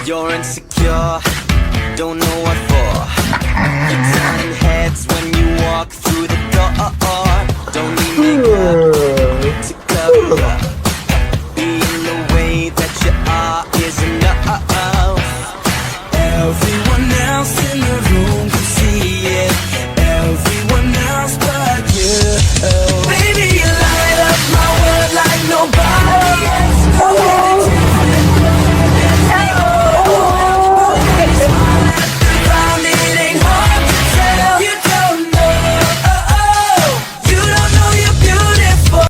You're insecure, don't know what for. You're turning heads when you walk through the door. Don't need makeup to cover up. Being the way that you are is enough. Everyone else in the